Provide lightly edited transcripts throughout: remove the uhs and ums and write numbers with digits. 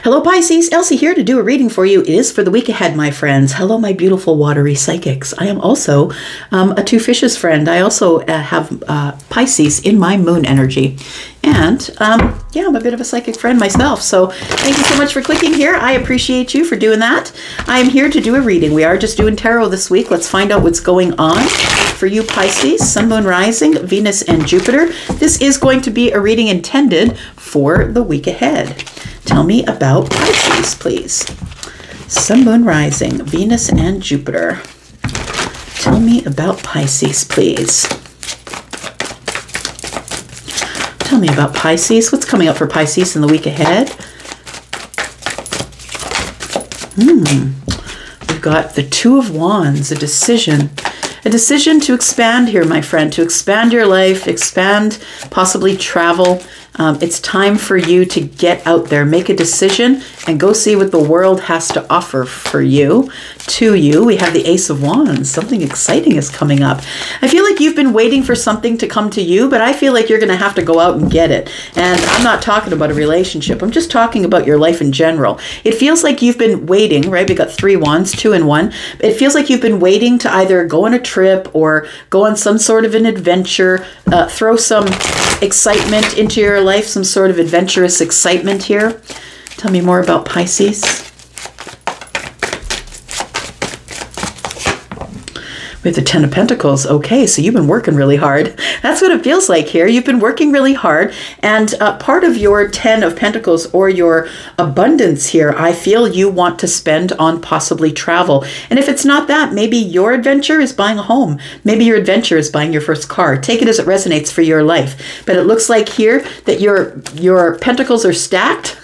Hello Pisces, Elsie here to do a reading for you. It is for the week ahead, my friends. Hello, my beautiful watery psychics. I am also a two fishes friend. I also have Pisces in my moon energy. And yeah, I'm a bit of a psychic friend myself. So thank you so much for clicking here. I appreciate you for doing that. I am here to do a reading. We are just doing tarot this week. Let's find out what's going on for you Pisces, Sun, Moon, Rising, Venus, and Jupiter. This is going to be a reading intended for the week ahead. Tell me about Pisces, please. Sun, Moon, Rising, Venus, and Jupiter. Tell me about Pisces, please. Tell me about Pisces. What's coming up for Pisces in the week ahead? We've got the Two of Wands, a decision. A decision to expand here, my friend, to expand your life, expand, possibly travel. It's time for you to get out there, make a decision, and go see what the world has to offer for you. To you, we have the Ace of Wands. Something exciting is coming up. I feel like you've been waiting for something to come to you, but I feel like you're going to have to go out and get it. And I'm not talking about a relationship. I'm just talking about your life in general. It feels like you've been waiting, right? We got 3 wands, 2 in 1. It feels like you've been waiting to either go on a trip or go on some sort of an adventure, throw some excitement into your life, some sort of adventurous excitement here. Tell me more about Pisces. We have the 10 of Pentacles. Okay, so you've been working really hard. That's what it feels like here. You've been working really hard. And part of your 10 of Pentacles or your abundance here, I feel you want to spend on possibly travel. And if it's not that, maybe your adventure is buying a home. Maybe your adventure is buying your first car. Take it as it resonates for your life. But it looks like here that your Pentacles are stacked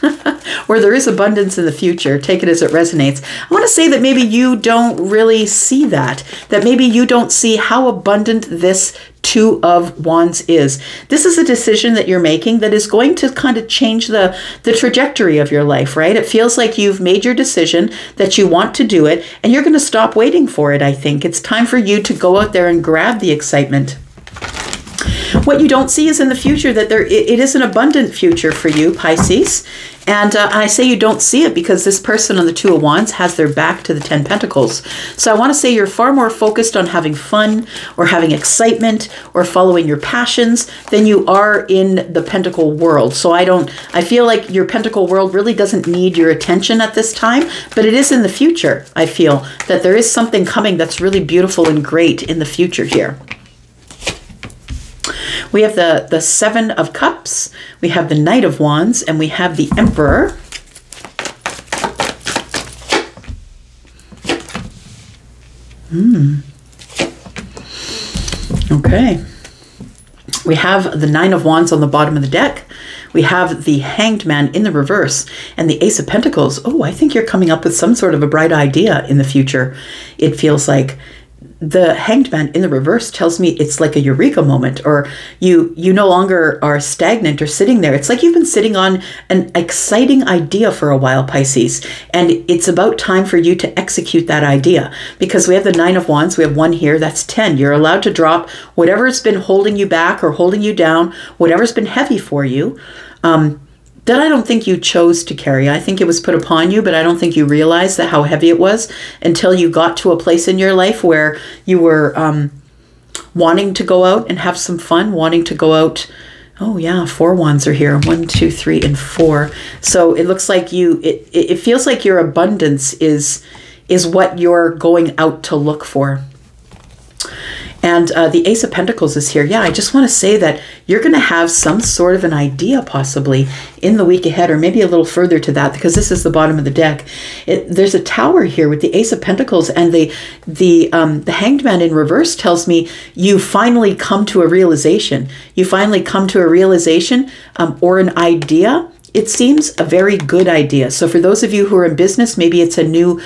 or there is abundance in the future. Take it as it resonates. I want to say that maybe you don't really see that. That maybe you don't see how abundant this Two of Wands is. This is a decision that you're making that is going to kind of change the trajectory of your life, right? It feels like you've made your decision that you want to do it and you're going to stop waiting for it, I think. It's time for you to go out there and grab the excitement. What you don't see is in the future that it is an abundant future for you, Pisces. And I say you don't see it because this person on the Two of Wands has their back to the 10 Pentacles. So I want to say you're far more focused on having fun or having excitement or following your passions than you are in the Pentacle world. So I feel like your Pentacle world really doesn't need your attention at this time, but it is in the future. I feel that there is something coming that's really beautiful and great in the future here. We have the 7 of Cups, we have the Knight of Wands, and we have the Emperor. Okay. We have the 9 of Wands on the bottom of the deck. We have the Hanged Man in the reverse and the Ace of Pentacles. Oh, I think you're coming up with some sort of a bright idea in the future. It feels like the Hanged Man in the reverse tells me it's like a eureka moment, or you no longer are stagnant or sitting there. It's like you've been sitting on an exciting idea for a while, Pisces, and it's about time for you to execute that idea, because we have the 9 of Wands, we have 1 here, that's 10. You're allowed to drop whatever's been holding you back or holding you down, whatever's been heavy for you, that I don't think you chose to carry. I think it was put upon you, but I don't think you realized that how heavy it was until you got to a place in your life where you were wanting to go out and have some fun, wanting to go out. Oh yeah, 4 wands are here. 1, 2, 3, and 4. So it looks like it feels like your abundance is what you're going out to look for. And the Ace of Pentacles is here. Yeah, I just want to say that you're going to have some sort of an idea possibly in the week ahead, or maybe a little further to that, because this is the bottom of the deck. There's a Tower here with the Ace of Pentacles, and the Hanged Man in reverse tells me you finally come to a realization. You finally come to a realization or an idea. It seems a very good idea. So for those of you who are in business, maybe it's a new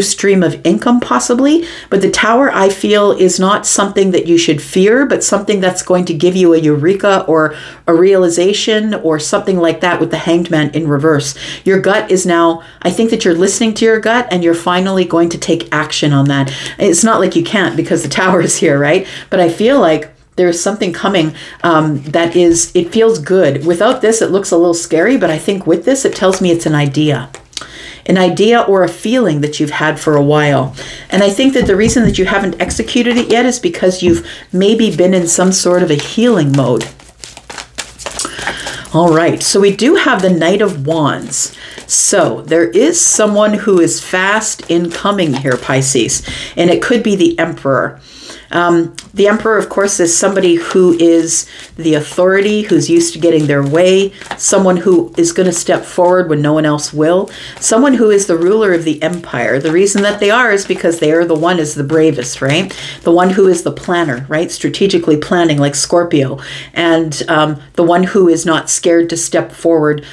stream of income possibly. But the Tower, I feel, is not something that you should fear, but something that's going to give you a eureka or a realization or something like that with the Hanged Man in reverse. Your gut is now, I think that you're listening to your gut and you're finally going to take action on that. It's not like you can't because the Tower is here, right? But I feel like There's something coming that is, it feels good. Without this, it looks a little scary, but I think with this, it tells me it's an idea. An idea or a feeling that you've had for a while. And I think that the reason that you haven't executed it yet is because you've maybe been in some sort of a healing mode. All right, so we do have the Knight of Wands. So there is someone who is fast incoming here, Pisces, and it could be the Emperor. The Emperor, of course, is somebody who is the authority, who's used to getting their way, someone who is going to step forward when no one else will, someone who is the ruler of the empire. The reason that they are is because they are the one is the bravest, right? The one who is the planner, right? Strategically planning, like Scorpio, and the one who is not scared to step forward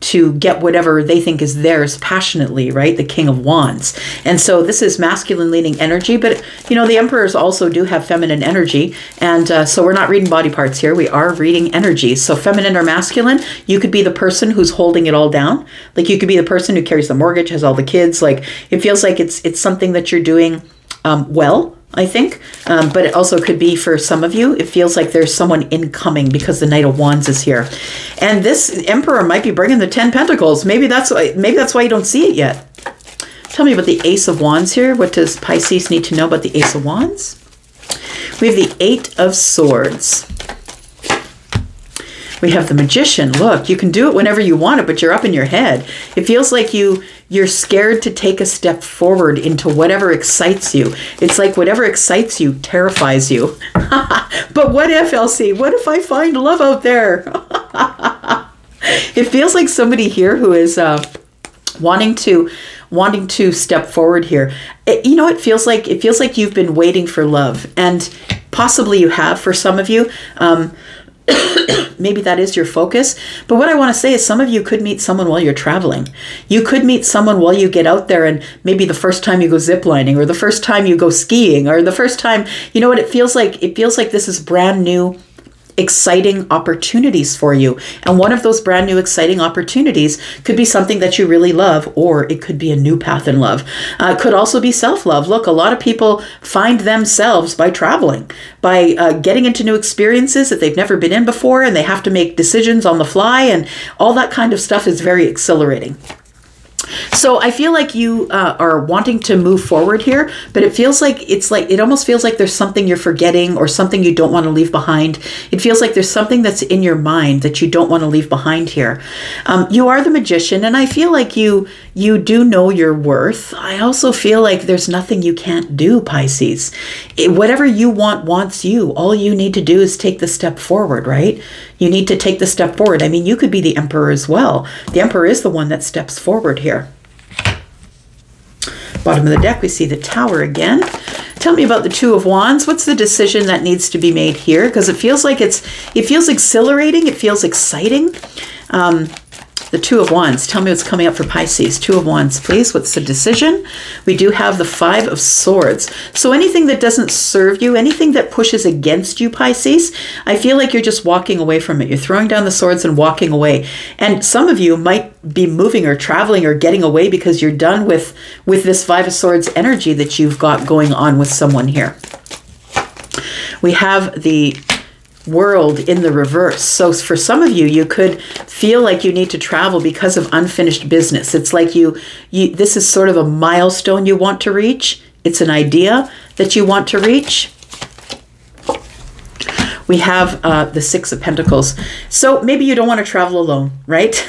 to get whatever they think is theirs passionately, right? The King of Wands. And so this is masculine leaning energy, but you know, the emperors also do have feminine energy. And so we're not reading body parts here. We are reading energies. So feminine or masculine, you could be the person who's holding it all down. Like you could be the person who carries the mortgage, has all the kids. Like it feels like it's something that you're doing well, I think, but it also could be for some of you, it feels like there's someone incoming because the Knight of Wands is here. And this Emperor might be bringing the 10 Pentacles. Maybe that's why you don't see it yet. Tell me about the Ace of Wands here. What does Pisces need to know about the Ace of Wands? We have the 8 of Swords. We have the Magician. Look, you can do it whenever you want it, but you're up in your head. It feels like you're scared to take a step forward into whatever excites you. It's like whatever excites you terrifies you. But what if, Elsie? What if I find love out there? It feels like somebody here who is wanting to step forward here. You know, it feels like you've been waiting for love, and possibly you have for some of you. Maybe that is your focus. But what I want to say is some of you could meet someone while you're traveling. You could meet someone while you get out there, and maybe the first time you go ziplining, or the first time you go skiing, or the first time, you know what it feels like? It feels like this is brand new, exciting opportunities for you. And one of those brand new exciting opportunities could be something that you really love, or it could be a new path in love. It could also be self-love. Look, a lot of people find themselves by traveling, by getting into new experiences that they've never been in before, and they have to make decisions on the fly, and all that kind of stuff is very exhilarating. So I feel like you are wanting to move forward here, but it feels like it almost feels like there's something you're forgetting, or something you don't want to leave behind. It feels like there's something that's in your mind that you don't want to leave behind here. You are the Magician, and I feel like you do know your worth. I also feel like there's nothing you can't do, Pisces. Whatever you want wants you. All you need to do is take the step forward, right? You need to take the step forward. I mean, you could be the Emperor as well. The Emperor is the one that steps forward here. Bottom of the deck, we see the Tower again. Tell me about the Two of Wands. What's the decision that needs to be made here? Because it feels like it feels exhilarating. It feels exciting. The Two of Wands. Tell me what's coming up for Pisces. Two of Wands, please. What's the decision? We do have the Five of Swords. So anything that doesn't serve you, anything that pushes against you, Pisces, I feel like you're just walking away from it. You're throwing down the swords and walking away. And some of you might be moving or traveling or getting away because you're done with this Five of Swords energy that you've got going on with someone here. We have the World in the reverse. So for some of you, you could feel like you need to travel because of unfinished business. It's like this is sort of a milestone you want to reach. It's an idea that you want to reach. We have the Six of Pentacles. So maybe you don't want to travel alone, right?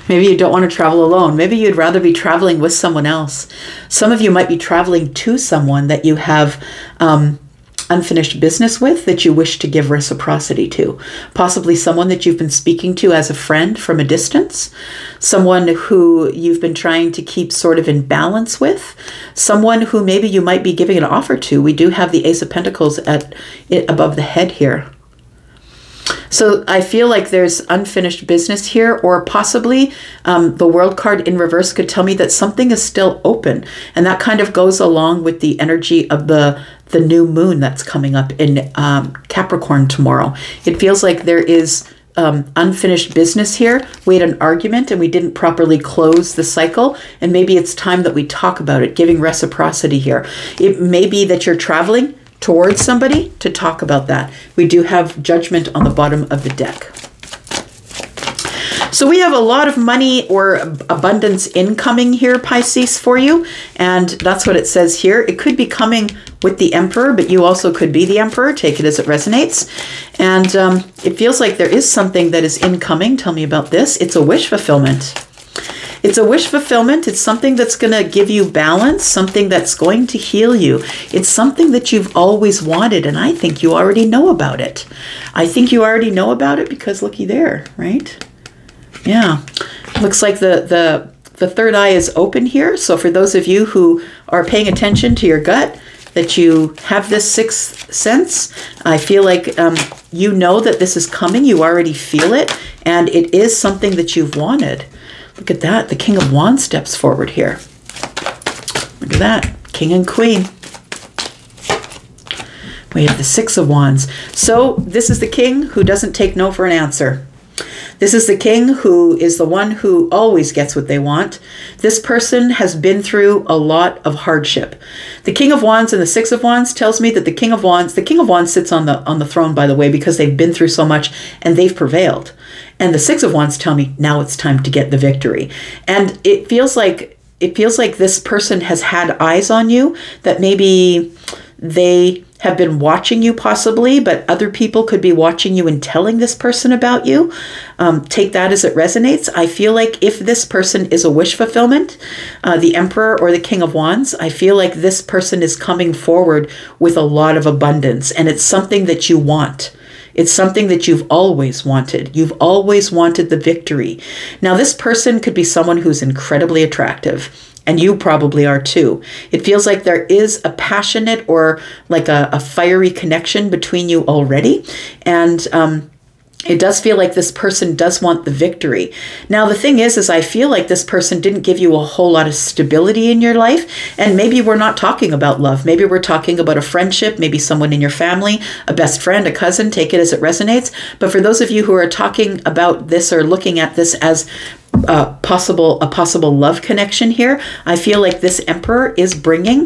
Maybe you don't want to travel alone. Maybe you'd rather be traveling with someone else. Some of you might be traveling to someone that you have unfinished business with, that you wish to give reciprocity to. Possibly someone that you've been speaking to as a friend from a distance. Someone who you've been trying to keep sort of in balance with. Someone who maybe you might be giving an offer to. We do have the Ace of Pentacles above the head here. So I feel like there's unfinished business here, or possibly the World card in reverse could tell me that something is still open. And that kind of goes along with the energy of the new moon that's coming up in Capricorn tomorrow. It feels like there is unfinished business here. We had an argument and we didn't properly close the cycle, and maybe it's time that we talk about it, giving reciprocity here. It may be that you're traveling towards somebody to talk about that. We do have Judgment on the bottom of the deck. So we have a lot of money or abundance incoming here, Pisces, for you. And that's what it says here. It could be coming with the Emperor, but you also could be the Emperor. Take it as it resonates. And it feels like there is something that is incoming. Tell me about this. It's a wish fulfillment. It's a wish fulfillment. It's something that's going to give you balance, something that's going to heal you. It's something that you've always wanted, and I think you already know about it. I think you already know about it because looky there, right? Yeah, looks like the third eye is open here. So for those of you who are paying attention to your gut, that you have this sixth sense, I feel like you know that this is coming. You already feel it, and it is something that you've wanted. Look at that. The King of Wands steps forward here. Look at that. King and Queen. We have the Six of Wands. So this is the king who doesn't take no for an answer. This is the king who is the one who always gets what they want. This person has been through a lot of hardship. The King of Wands and the Six of Wands tells me that the King of Wands sits on the throne, by the way, because they've been through so much and they've prevailed. And the Six of Wands tell me now it's time to get the victory. And it feels like this person has had eyes on you, that maybe they have been watching you possibly, but other people could be watching you and telling this person about you. Take that as it resonates. I feel like if this person is a wish fulfillment, the Emperor or the King of Wands, I feel like this person is coming forward with a lot of abundance, and it's something that you want. It's something that you've always wanted. You've always wanted the victory. Now, this person could be someone who's incredibly attractive, and you probably are too. It feels like there is a passionate or like a fiery connection between you already. And it does feel like this person does want the victory. Now, the thing is I feel like this person didn't give you a whole lot of stability in your life. And maybe we're not talking about love. Maybe we're talking about a friendship, maybe someone in your family, a best friend, a cousin, take it as it resonates. But for those of you who are talking about this or looking at this as a possible love connection here, I feel like this Emperor is bringing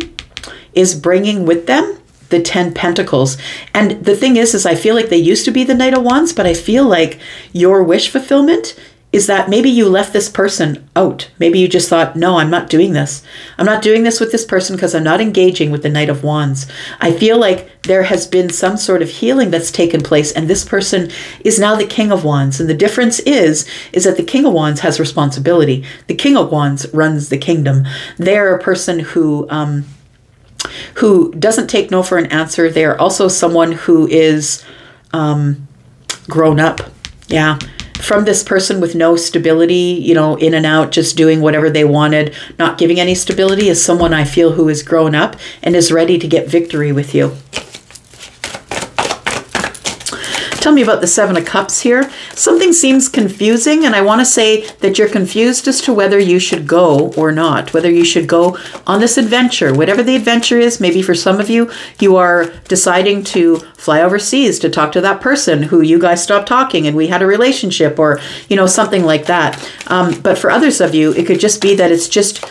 with them the 10 Pentacles. And the thing is I feel like they used to be the Knight of Wands, but I feel like your wish fulfillment is that maybe you left this person out. Maybe you just thought, no, I'm not doing this. I'm not doing this with this person because I'm not engaging with the Knight of Wands. I feel like there has been some sort of healing that's taken place, and this person is now the King of Wands. And the difference is that the King of Wands has responsibility. The King of Wands runs the kingdom. They're a person who doesn't take no for an answer. They are also someone who is grown up. Yeah. From this person with no stability, you know, in and out, just doing whatever they wanted, not giving any stability, is someone I feel who is grown up and is ready to get victory with you. Tell me about the Seven of Cups here. Something seems confusing, and I want to say that you're confused as to whether you should go or not, whether you should go on this adventure, whatever the adventure is. Maybe for some of you, you are deciding to fly overseas to talk to that person who you guys stopped talking and we had a relationship, or, you know, something like that. But for others of you, it could just be that it's just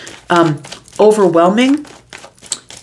overwhelming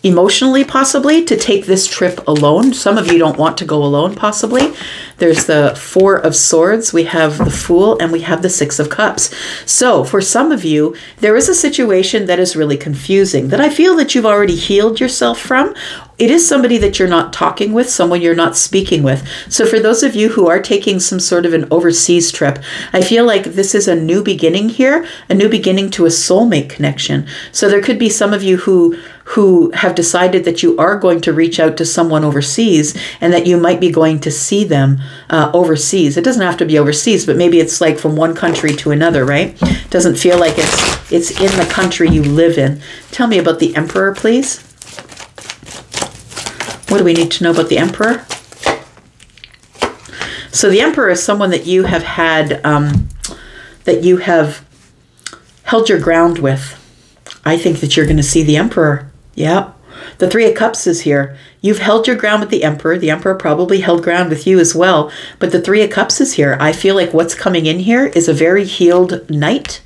emotionally, possibly, to take this trip alone. Some of you don't want to go alone, possibly. There's the Four of Swords, we have the Fool, and we have the Six of Cups. So for some of you, there is a situation that is really confusing, that I feel that you've already healed yourself from. It is somebody that you're not talking with, someone you're not speaking with. So for those of you who are taking some sort of an overseas trip, I feel like this is a new beginning here, a new beginning to a soulmate connection. So there could be some of you who have decided that you are going to reach out to someone overseas, and that you might be going to see them overseas. It doesn't have to be overseas, but maybe it's like from one country to another, right? It doesn't feel like it's in the country you live in. Tell me about the Emperor, please. What do we need to know about the Emperor? So the Emperor is someone that you have had, that you have held your ground with. I think that you're going to see the Emperor. Yeah. The Three of Cups is here. You've held your ground with the Emperor. The Emperor probably held ground with you as well. But the Three of Cups is here. I feel like what's coming in here is a very healed knight.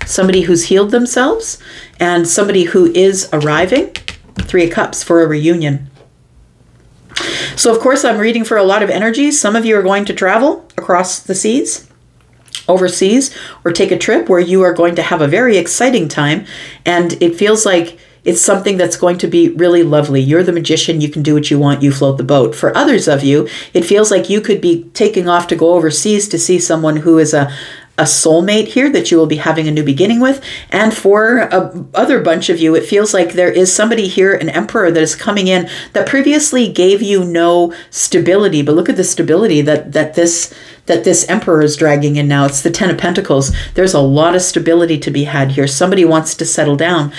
Somebody who's healed themselves, and somebody who is arriving. Three of Cups for a reunion. So, of course, I'm reading for a lot of energies. Some of you are going to travel across the seas, overseas, or take a trip where you are going to have a very exciting time. And it feels like it's something that's going to be really lovely. You're the magician. You can do what you want. You float the boat. For others of you, it feels like you could be taking off to go overseas to see someone who is a soulmate here that you will be having a new beginning with. And for a other bunch of you, it feels like there is somebody here, an emperor, that is coming in that previously gave you no stability. But look at the stability that this emperor is dragging in now. It's the Ten of Pentacles. There's a lot of stability to be had here. Somebody wants to settle down.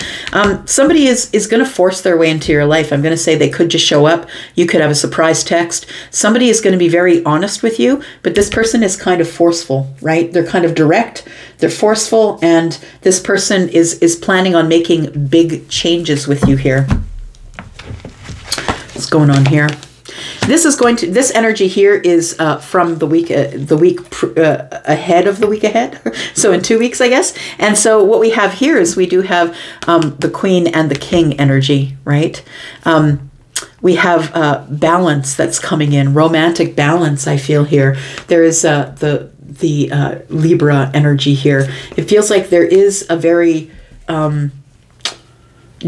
Somebody is going to force their way into your life. I'm going to say they could just show up. You could have a surprise text. Somebody is going to be very honest with you, but this person is kind of forceful, right? They're kind of direct, they're forceful, and this person is planning on making big changes with you here. What's going on here? This energy here is from the week ahead of the week ahead. So in 2 weeks, I guess. And so what we have here is we do have the Queen and the King energy, right? We have balance that's coming in, romantic balance, I feel here. There is the Libra energy here. It feels like there is a very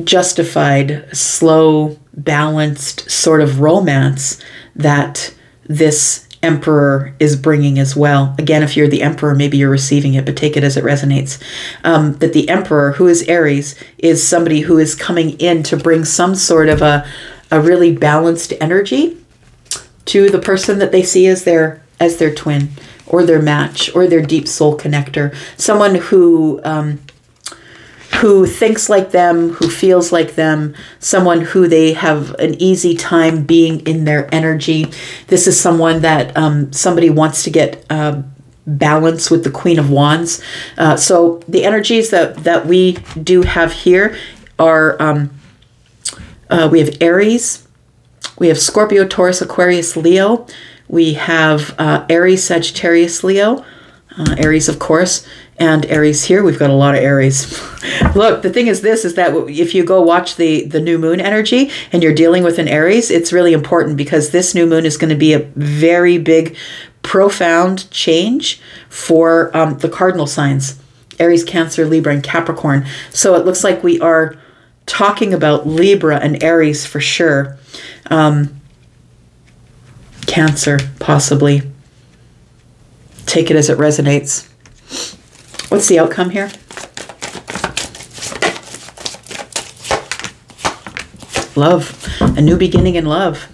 justified, slow, balanced sort of romance that this emperor is bringing as well. Again, if you're the emperor, maybe you're receiving it, but take it as it resonates. That the emperor, who is Aries, is somebody who is coming in to bring some sort of a really balanced energy to the person that they see as their twin, or their match, or their deep soul connector. Someone who thinks like them, who feels like them, someone who they have an easy time being in their energy. This is someone that somebody wants to get balance with the Queen of Wands. So the energies that we do have here are, we have Aries, we have Scorpio, Taurus, Aquarius, Leo. We have Aries, Sagittarius, Leo, Aries, of course, and Aries here. We've got a lot of Aries. Look, the thing is that if you go watch the new moon energy and you're dealing with an Aries, it's really important because this new moon is going to be a very big, profound change for the cardinal signs, Aries, Cancer, Libra, and Capricorn. So it looks like we are talking about Libra and Aries for sure. Cancer, possibly. Take it as it resonates. What's the outcome here? Love. A new beginning in love.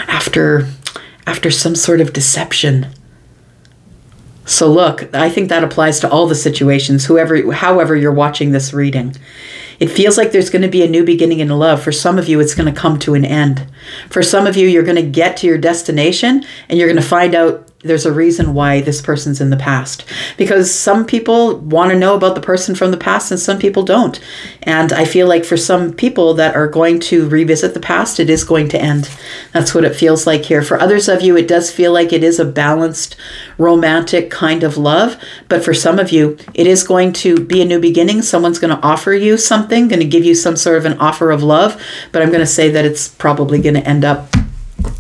After some sort of deception. So look, I think that applies to all the situations, however you're watching this reading. It feels like there's going to be a new beginning in love. For some of you, it's going to come to an end. For some of you, you're going to get to your destination and you're going to find out there's a reason why this person's in the past. Because some people want to know about the person from the past and some people don't. And I feel like for some people that are going to revisit the past, it is going to end. That's what it feels like here. For others of you, it does feel like it is a balanced, romantic kind of love. But for some of you, it is going to be a new beginning. Someone's going to offer you something, going to give you some sort of an offer of love. But I'm going to say that it's probably going to end up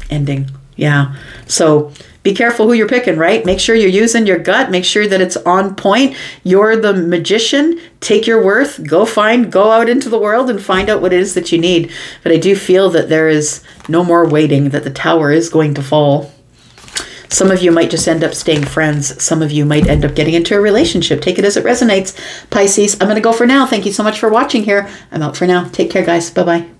ending. Yeah. So be careful who you're picking, right? Make sure you're using your gut. Make sure that it's on point. You're the magician. Take your worth. Go out into the world and find out what it is that you need. But I do feel that there is no more waiting, that the tower is going to fall. Some of you might just end up staying friends. Some of you might end up getting into a relationship. Take it as it resonates. Pisces, I'm going to go for now. Thank you so much for watching here. I'm out for now. Take care, guys. Bye-bye.